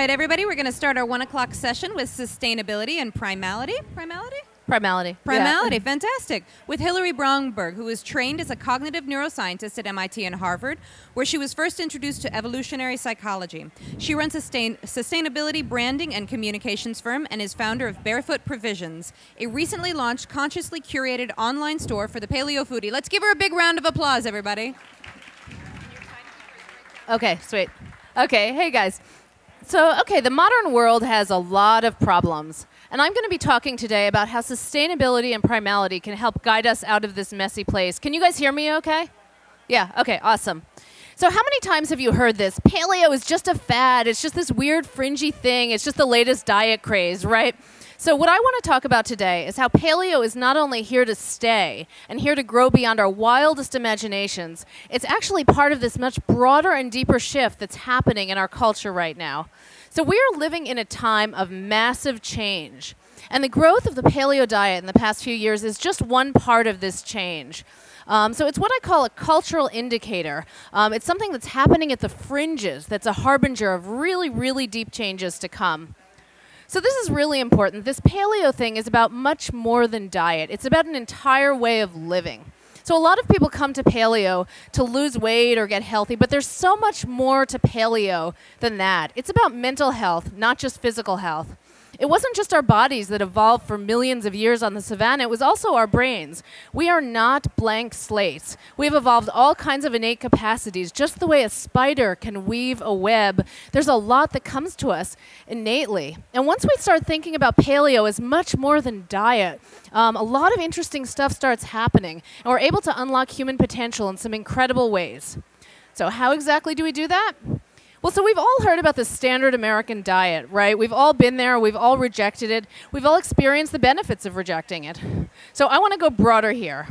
right, everybody, we're going to start our 1 o'clock session with sustainability and primality. Primality? Primality. Primality, Yeah. Fantastic. With Hilary Bromberg, who was trained as a cognitive neuroscientist at MIT and Harvard, where she was first introduced to evolutionary psychology. She runs a sustainability branding and communications firm and is founder of Barefoot Provisions, a recently launched, consciously curated online store for the paleo foodie. Let's give her a big round of applause, everybody. Okay, sweet. Okay, hey guys. So, the modern world has a lot of problems. And I'm going to be talking today about how sustainability and primality can help guide us out of this messy place. Can you guys hear me okay? Yeah, okay, awesome. So how many times have you heard this? Paleo is just a fad. It's just this weird fringy thing. It's just the latest diet craze, right? So what I want to talk about today is how paleo is not only here to stay and here to grow beyond our wildest imaginations, it's actually part of this much broader and deeper shift that's happening in our culture right now. So we are living in a time of massive change. And the growth of the paleo diet in the past few years is just one part of this change. So it's what I call a cultural indicator. It's something that's happening at the fringes that's a harbinger of really, really deep changes to come. So this is really important. This paleo thing is about much more than diet. It's about an entire way of living. So a lot of people come to paleo to lose weight or get healthy, but there's so much more to paleo than that. It's about mental health, not just physical health. It wasn't just our bodies that evolved for millions of years on the savannah, it was also our brains. We are not blank slates. We've evolved all kinds of innate capacities, just the way a spider can weave a web. There's a lot that comes to us innately. And once we start thinking about paleo as much more than diet, a lot of interesting stuff starts happening, and we're able to unlock human potential in some incredible ways. So how exactly do we do that? Well, so we've all heard about the standard American diet, right? We've all been there, we've all rejected it, we've all experienced the benefits of rejecting it. So I want to go broader here.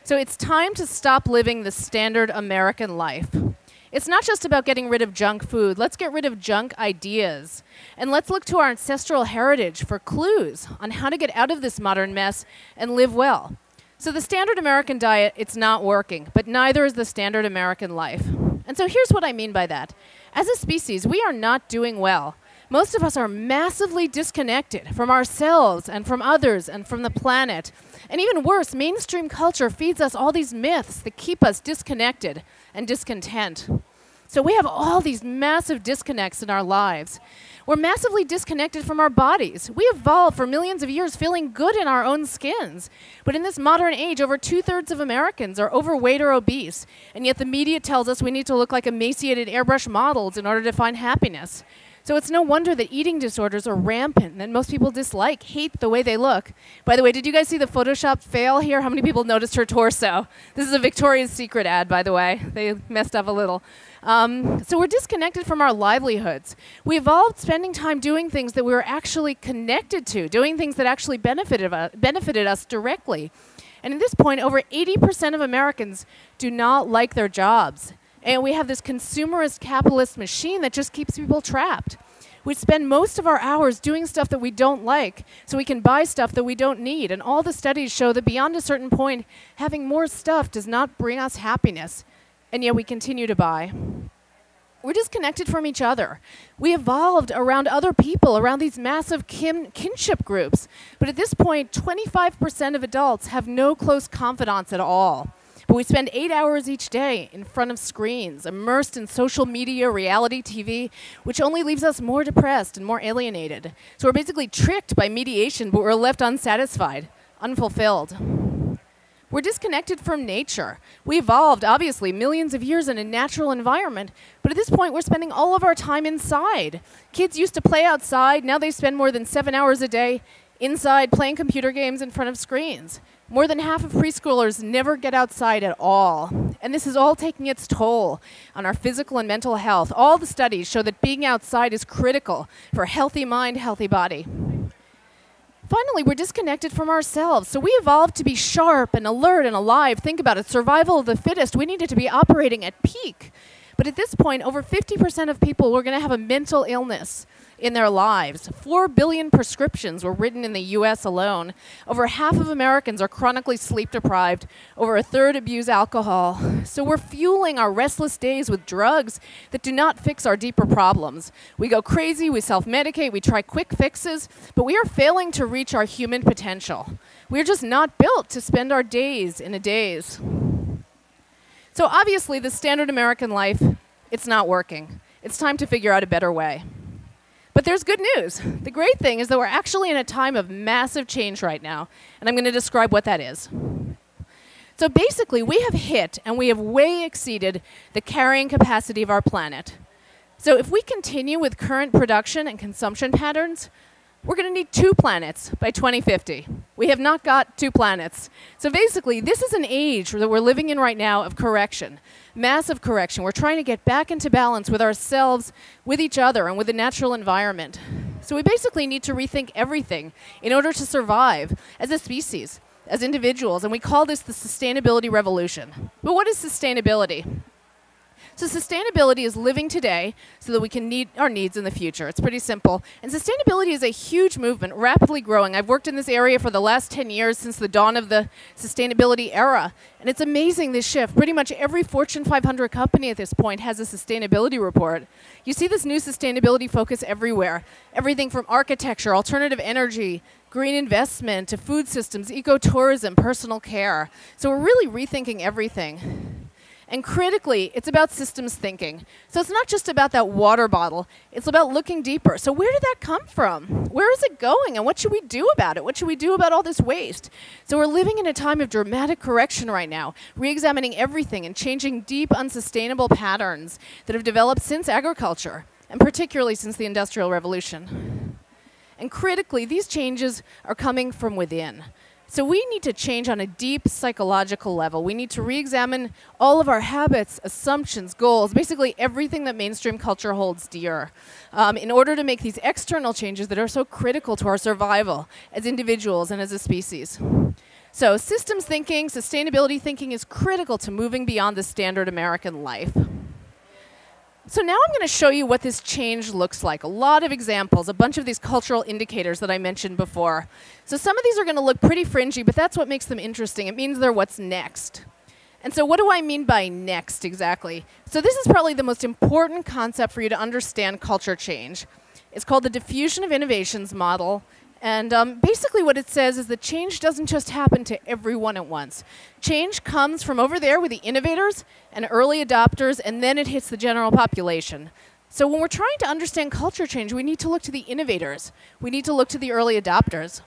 So it's time to stop living the standard American life. It's not just about getting rid of junk food, let's get rid of junk ideas. And let's look to our ancestral heritage for clues on how to get out of this modern mess and live well. So the standard American diet, it's not working, but neither is the standard American life. And so here's what I mean by that. As a species, we are not doing well. Most of us are massively disconnected from ourselves and from others and from the planet. And even worse, mainstream culture feeds us all these myths that keep us disconnected and discontent. So we have all these massive disconnects in our lives. We're massively disconnected from our bodies. We evolved for millions of years feeling good in our own skins. But in this modern age, over 2/3 of Americans are overweight or obese. And yet the media tells us we need to look like emaciated airbrush models in order to find happiness. So it's no wonder that eating disorders are rampant and that most people hate the way they look. By the way, did you guys see the Photoshop fail here? How many people noticed her torso? This is a Victoria's Secret ad, by the way. They messed up a little. So we're disconnected from our livelihoods. We evolved spending time doing things that we were actually connected to, doing things that actually benefited us directly. And at this point, over 80% of Americans do not like their jobs. And we have this consumerist capitalist machine that just keeps people trapped. We spend most of our hours doing stuff that we don't like so we can buy stuff that we don't need. And all the studies show that beyond a certain point, having more stuff does not bring us happiness. And yet we continue to buy. We're disconnected from each other. We evolved around other people, around these massive kinship groups. But at this point, 25% of adults have no close confidants at all. But we spend 8 hours each day in front of screens, immersed in social media, reality TV, which only leaves us more depressed and more alienated. So we're basically tricked by mediation, but we're left unsatisfied, unfulfilled. We're disconnected from nature. We evolved, obviously, millions of years in a natural environment, but at this point, we're spending all of our time inside. Kids used to play outside. Now they spend more than 7 hours a day inside playing computer games in front of screens. More than half of preschoolers never get outside at all. And this is all taking its toll on our physical and mental health. All the studies show that being outside is critical for a healthy mind, healthy body. Finally, we're disconnected from ourselves. So we evolved to be sharp and alert and alive. Think about it, survival of the fittest. We needed to be operating at peak. But at this point, over 50% of people were going to have a mental illness in their lives. 4 billion prescriptions were written in the US alone. Over half of Americans are chronically sleep deprived. Over a third abuse alcohol. So we're fueling our restless days with drugs that do not fix our deeper problems. We go crazy, we self-medicate, we try quick fixes, but we are failing to reach our human potential. We're just not built to spend our days in a daze. So obviously, the standard American life, it's not working. It's time to figure out a better way. But there's good news. The great thing is that we're actually in a time of massive change right now, and I'm going to describe what that is. So basically, we have hit and we have way exceeded the carrying capacity of our planet. So if we continue with current production and consumption patterns, we're going to need 2 planets by 2050. We have not got 2 planets. So basically, this is an age that we're living in right now of correction, massive correction. We're trying to get back into balance with ourselves, with each other, and with the natural environment. So we basically need to rethink everything in order to survive as a species, as individuals, and we call this the sustainability revolution. But what is sustainability? So sustainability is living today so that we can meet our needs in the future. It's pretty simple. And sustainability is a huge movement, rapidly growing. I've worked in this area for the last 10 years since the dawn of the sustainability era. And it's amazing, this shift. Pretty much every Fortune 500 company at this point has a sustainability report. You see this new sustainability focus everywhere. Everything from architecture, alternative energy, green investment, to food systems, ecotourism, personal care. So we're really rethinking everything. And critically, it's about systems thinking. So it's not just about that water bottle. It's about looking deeper. So where did that come from? Where is it going? And what should we do about it? What should we do about all this waste? So we're living in a time of dramatic correction right now, re-examining everything and changing deep, unsustainable patterns that have developed since agriculture, and particularly since the Industrial Revolution. And critically, these changes are coming from within. So we need to change on a deep psychological level. We need to re-examine all of our habits, assumptions, goals, basically everything that mainstream culture holds dear, in order to make these external changes that are so critical to our survival as individuals and as a species. So systems thinking, sustainability thinking is critical to moving beyond the standard American life. So now I'm going to show you what this change looks like. A lot of examples, a bunch of these cultural indicators that I mentioned before. So some of these are going to look pretty fringy, but that's what makes them interesting. It means they're what's next. And so what do I mean by next exactly? So this is probably the most important concept for you to understand culture change. It's called the diffusion of innovations model. And basically what it says is that change doesn't just happen to everyone at once. Change comes from over there with the innovators and early adopters, and then it hits the general population. So when we're trying to understand culture change, we need to look to the innovators. We need to look to the early adopters.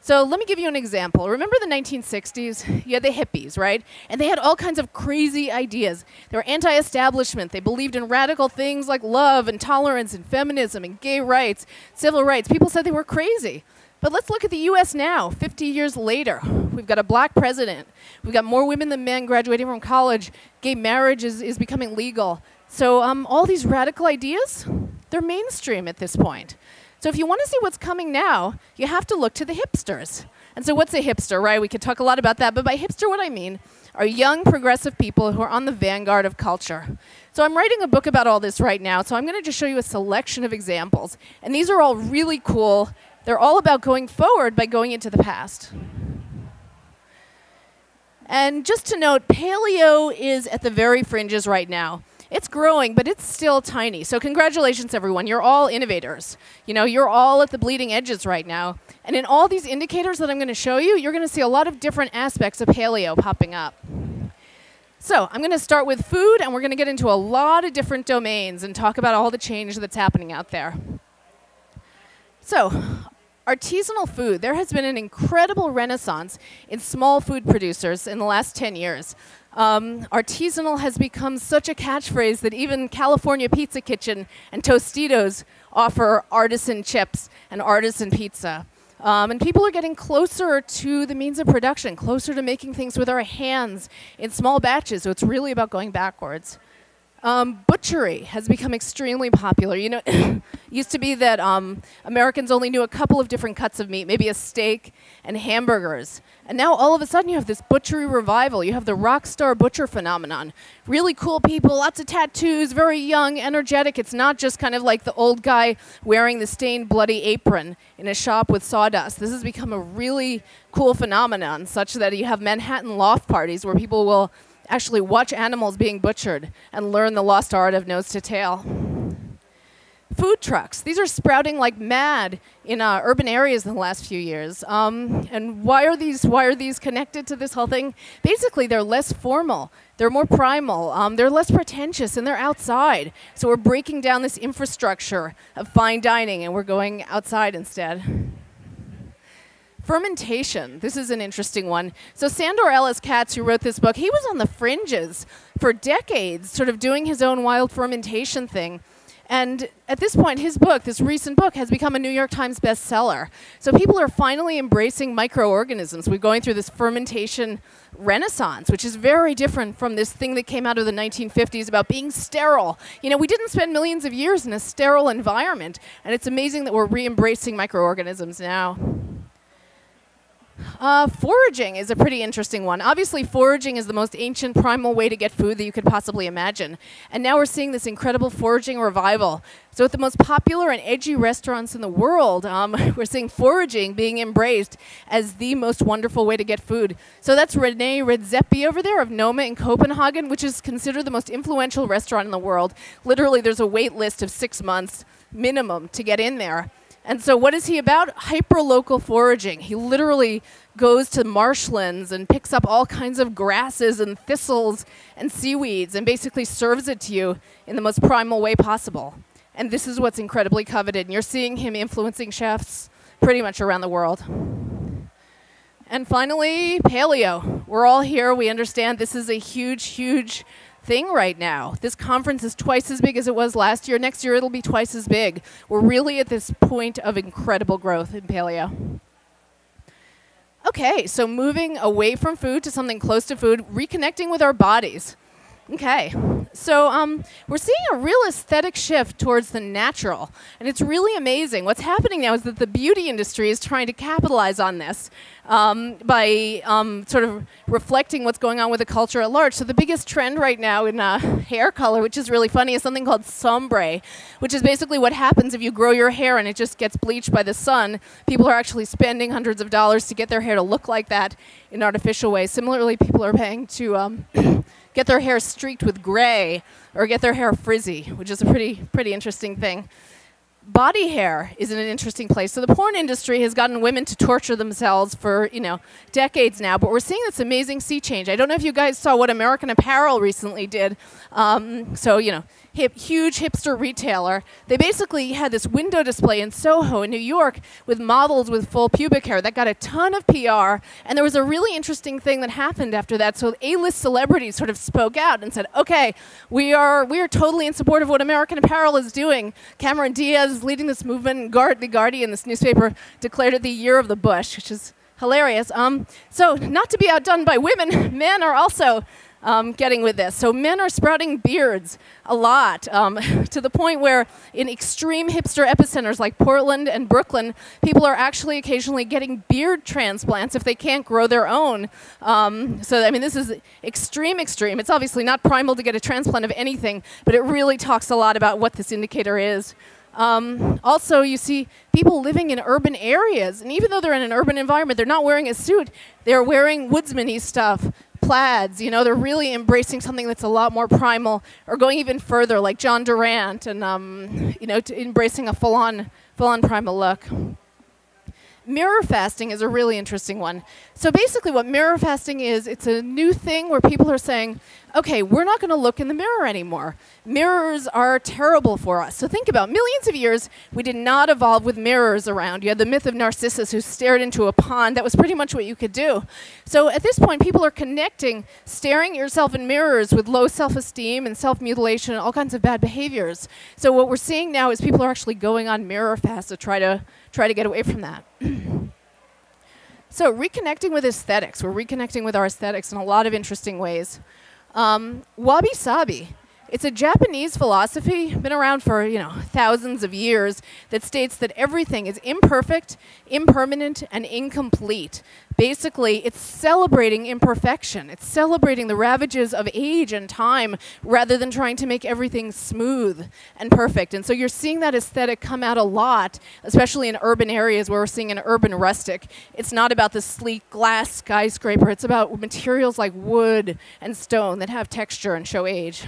So let me give you an example. Remember the 1960s? You had the hippies, right? And they had all kinds of crazy ideas. They were anti-establishment. They believed in radical things like love and tolerance and feminism and gay rights, civil rights. People said they were crazy. But let's look at the US now, 50 years later. We've got a black president. We've got more women than men graduating from college. Gay marriage is becoming legal. So all these radical ideas, they're mainstream at this point. So if you want to see what's coming now, you have to look to the hipsters. And so what's a hipster, right? We could talk a lot about that, but by hipster what I mean are young progressive people who are on the vanguard of culture. So I'm writing a book about all this right now, so I'm going to just show you a selection of examples. And these are all really cool. They're all about going forward by going into the past. And just to note, paleo is at the very fringes right now. It's growing, but it's still tiny. So congratulations, everyone. You're all innovators. You know, you're all at the bleeding edges right now. And in all these indicators that I'm going to show you, you're going to see a lot of different aspects of paleo popping up. So I'm going to start with food, and we're going to get into a lot of different domains and talk about all the change that's happening out there. So artisanal food. There has been an incredible renaissance in small food producers in the last 10 years. Artisanal has become such a catchphrase that even California Pizza Kitchen and Tostitos offer artisan chips and artisan pizza. And people are getting closer to the means of production, closer to making things with our hands in small batches. So it's really about going backwards. Butchery has become extremely popular. You know, it used to be that Americans only knew a couple of different cuts of meat, maybe a steak and hamburgers. And now all of a sudden you have this butchery revival. You have the rock star butcher phenomenon. Really cool people, lots of tattoos, very young, energetic. It's not just kind of like the old guy wearing the stained bloody apron in a shop with sawdust. This has become a really cool phenomenon, such that you have Manhattan loft parties where people will actually watch animals being butchered and learn the lost art of nose to tail. Food trucks. These are sprouting like mad in urban areas in the last few years. And why are these connected to this whole thing? Basically, they're less formal. They're more primal. They're less pretentious, and they're outside. So we're breaking down this infrastructure of fine dining, and we're going outside instead. Fermentation. This is an interesting one. So Sandor Ellis Katz, who wrote this book, he was on the fringes for decades, sort of doing his own wild fermentation thing. And at this point, his book, this recent book, has become a New York Times bestseller. So people are finally embracing microorganisms. We're going through this fermentation renaissance, which is very different from this thing that came out of the 1950s about being sterile. You know, we didn't spend millions of years in a sterile environment, and it's amazing that we're re-embracing microorganisms now. Foraging is a pretty interesting one. Obviously, foraging is the most ancient primal way to get food that you could possibly imagine. And now we're seeing this incredible foraging revival. So at the most popular and edgy restaurants in the world, we're seeing foraging being embraced as the most wonderful way to get food. So that's René Redzepi over there of Noma in Copenhagen, which is considered the most influential restaurant in the world. Literally, there's a wait list of 6 months minimum to get in there. And so what is he about? Hyper-local foraging. He literally goes to marshlands and picks up all kinds of grasses and thistles and seaweeds and basically serves it to you in the most primal way possible. And this is what's incredibly coveted. And you're seeing him influencing chefs pretty much around the world. And finally, paleo. We're all here. We understand this is a huge, huge thing right now. This conference is twice as big as it was last year. Next year, it'll be twice as big. We're really at this point of incredible growth in paleo. Okay, so moving away from food to something close to food, reconnecting with our bodies. Okay, so we're seeing a real aesthetic shift towards the natural, and it's really amazing. What's happening now is that the beauty industry is trying to capitalize on this by sort of reflecting what's going on with the culture at large. So the biggest trend right now in hair color, which is really funny, is something called sombre, which is basically what happens if you grow your hair and it just gets bleached by the sun. People are actually spending hundreds of dollars to get their hair to look like that in artificial ways. Similarly, people are paying to get their hair streaked with gray or get their hair frizzy, which is a pretty interesting thing. Body hair is in an interesting place. So the porn industry has gotten women to torture themselves for, decades now, but we're seeing this amazing sea change. I don't know if you guys saw what American Apparel recently did. Huge hipster retailer. They basically had this window display in Soho in New York with models with full pubic hair that got a ton of PR, and there was a really interesting thing that happened after that. So A-list celebrities sort of spoke out and said, okay, we are totally in support of what American Apparel is doing. Cameron Diaz is leading this movement, and The Guardian, this newspaper, declared it the year of the bush, which is hilarious. So not to be outdone by women, men are also getting with this. So men are sprouting beards a lot, to the point where in extreme hipster epicenters like Portland and Brooklyn, people are actually occasionally getting beard transplants if they can't grow their own. This is extreme. It's obviously not primal to get a transplant of anything, but it really talks a lot about what this indicator is. Also, you see people living in urban areas, and even though they're in an urban environment, they're not wearing a suit. They're wearing woodsman-y stuff, plaids. They're really embracing something that's a lot more primal, or going even further, like John Durant, and embracing a full-on primal look. Mirror fasting is a really interesting one. So basically what mirror fasting is, it's a new thing where people are saying, okay, we're not going to look in the mirror anymore. Mirrors are terrible for us. So think about millions of years, we did not evolve with mirrors around. You had the myth of Narcissus who stared into a pond. That was pretty much what you could do. So at this point, people are connecting staring at yourself in mirrors with low self-esteem and self-mutilation and all kinds of bad behaviors. So what we're seeing now is people are actually going on mirror fasts to try to get away from that. So reconnecting with aesthetics. We're reconnecting with our aesthetics in a lot of interesting ways. Wabi-sabi. It's a Japanese philosophy, been around for thousands of years, that states that everything is imperfect, impermanent, and incomplete. basically it's celebrating imperfection. It's celebrating the ravages of age and time rather than trying to make everything smooth and perfect. And so you're seeing that aesthetic come out a lot, especially in urban areas where we're seeing an urban rustic. It's not about the sleek glass skyscraper. It's about materials like wood and stone that have texture and show age.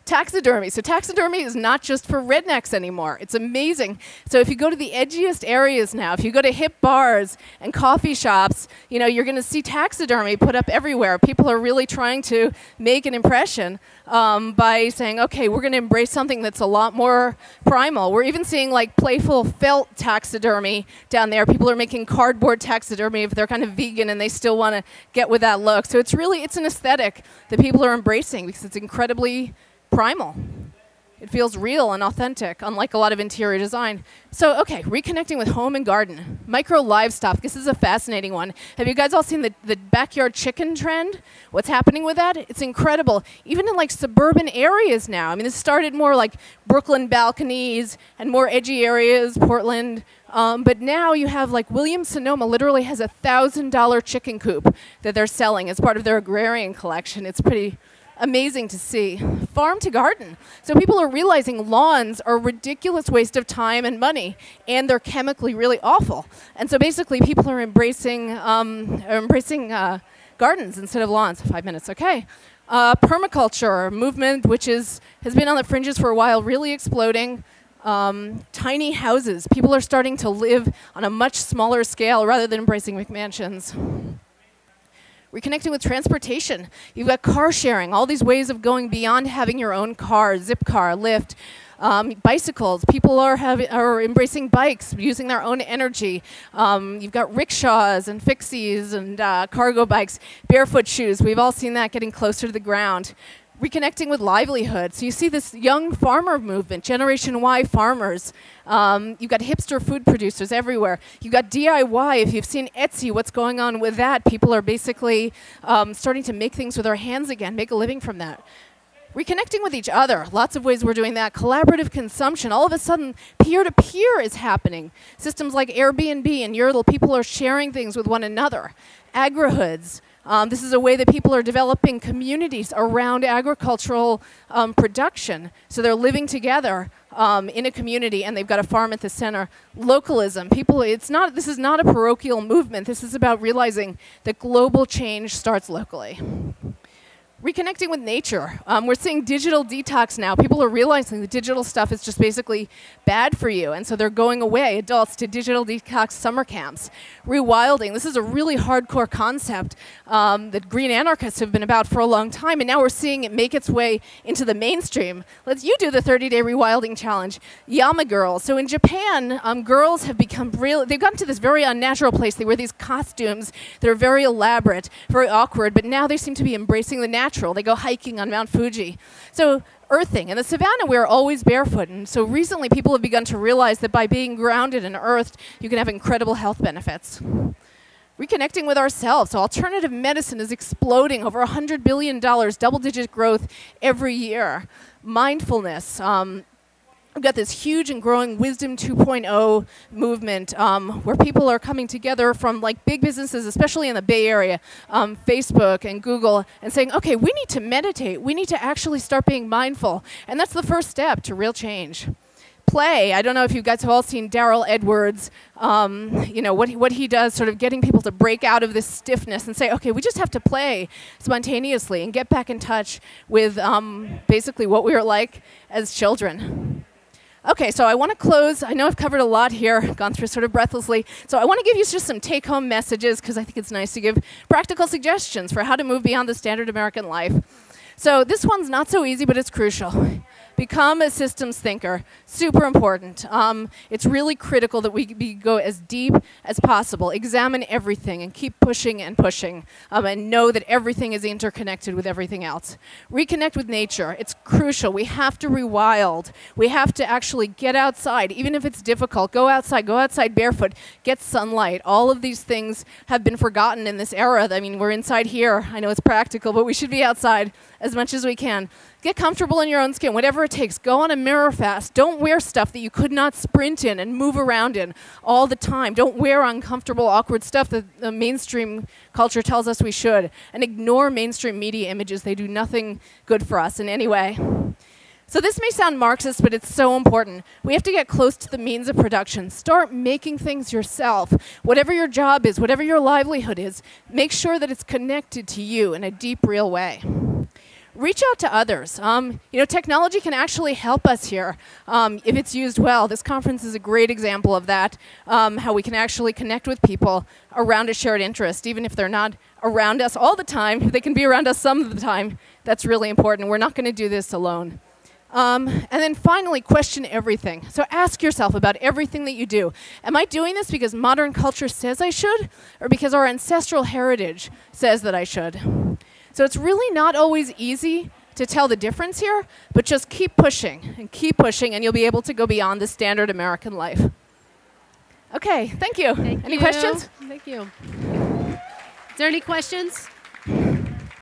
Taxidermy. So taxidermy is not just for rednecks anymore. It's amazing. So if you go to the edgiest areas now, if you go to hip bars and coffee shops, you know, you're going to see taxidermy put up everywhere. People are really trying to make an impression by saying, okay, we're going to embrace something that's a lot more primal. We're even seeing like playful felt taxidermy down there. People are making cardboard taxidermy if they're kind of vegan and they still want to get with that look. So it's an aesthetic that people are embracing because it's incredibly primal. It feels real and authentic, unlike a lot of interior design. So, okay, reconnecting with home and garden. Micro livestock. This is a fascinating one. Have you guys all seen the backyard chicken trend? What's happening with that? It's incredible. Even in like suburban areas now. I mean, this started more like Brooklyn balconies and more edgy areas, Portland. But now you have like Williams-Sonoma literally has a $1,000 chicken coop that they're selling as part of their agrarian collection. It's pretty amazing to see. Farm to garden. So people are realizing lawns are a ridiculous waste of time and money, and they're chemically really awful. And so basically people are embracing gardens instead of lawns. 5 minutes, okay. Permaculture movement, which has been on the fringes for a while, really exploding. Tiny houses. People are starting to live on a much smaller scale rather than embracing McMansions. Reconnecting with transportation. You've got car sharing, all these ways of going beyond having your own car, Zipcar, Lyft, bicycles. People are embracing bikes, using their own energy. You've got rickshaws and fixies and cargo bikes, barefoot shoes. We've all seen that getting closer to the ground. Reconnecting with livelihood. So you see this young farmer movement, Generation Y farmers. You've got hipster food producers everywhere. You've got DIY. If you've seen Etsy, what's going on with that? People are basically starting to make things with their hands again, make a living from that. Reconnecting with each other. Lots of ways we're doing that. Collaborative consumption. All of a sudden, peer-to-peer is happening. Systems like Airbnb and Yerdle, people are sharing things with one another. Agrihoods. This is a way that people are developing communities around agricultural production. So they're living together in a community, and they've got a farm at the center. Localism. This is not a parochial movement. This is about realizing that global change starts locally. Reconnecting with nature. We're seeing digital detox now. People are realizing the digital stuff is just basically bad for you, and so they're going away, adults, to digital detox summer camps. Rewilding. This is a really hardcore concept that green anarchists have been about for a long time, and now we're seeing it make its way into the mainstream. You do the 30-day rewilding challenge. Yama girls. So in Japan, girls have become they've gotten to this very unnatural place. They wear these costumes that are very elaborate, very awkward, but now they seem to be embracing the natural. They go hiking on Mount Fuji. So earthing. In the savannah, we're always barefoot. And so recently, people have begun to realize that by being grounded and earthed, you can have incredible health benefits. Reconnecting with ourselves. So alternative medicine is exploding, over $100 billion, double-digit growth every year. Mindfulness. We've got this huge and growing Wisdom 2.0 movement where people are coming together from like big businesses, especially in the Bay Area, Facebook and Google, and saying, okay, we need to meditate. We need to actually start being mindful. And that's the first step to real change. Play. I don't know if you guys have all seen Daryl Edwards, what he does, sort of getting people to break out of this stiffness and say, okay, we just have to play spontaneously and get back in touch with basically what we were like as children. Okay, so I want to close. I know I've covered a lot here, gone through sort of breathlessly. So I want to give you just some take-home messages because I think it's nice to give practical suggestions for how to move beyond the standard American life. So this one's not so easy, but it's crucial. Become a systems thinker. Super important. It's really critical that we go as deep as possible. Examine everything and keep pushing and pushing. And know that everything is interconnected with everything else. Reconnect with nature. It's crucial. We have to rewild. We have to actually get outside, even if it's difficult. Go outside barefoot, get sunlight. All of these things have been forgotten in this era. I mean, we're inside here. I know it's practical, but we should be outside as much as we can. Get comfortable in your own skin. Whatever it takes. Go on a mirror fast. Don't wear stuff that you could not sprint in and move around in all the time. Don't wear uncomfortable, awkward stuff that the mainstream culture tells us we should. And ignore mainstream media images. They do nothing good for us in any way. So this may sound Marxist, but it's so important. We have to get close to the means of production. Start making things yourself. Whatever your job is, whatever your livelihood is, make sure that it's connected to you in a deep, real way. Reach out to others. Technology can actually help us here if it's used well. This conference is a great example of that, how we can actually connect with people around a shared interest, even if they're not around us all the time. They can be around us some of the time. That's really important. We're not going to do this alone. And then finally, question everything. So ask yourself about everything that you do. Am I doing this because modern culture says I should, or because our ancestral heritage says that I should? So it's really not always easy to tell the difference here, but just keep pushing, and you'll be able to go beyond the standard American life. Okay, thank you. Any questions? Thank you. Is there any questions?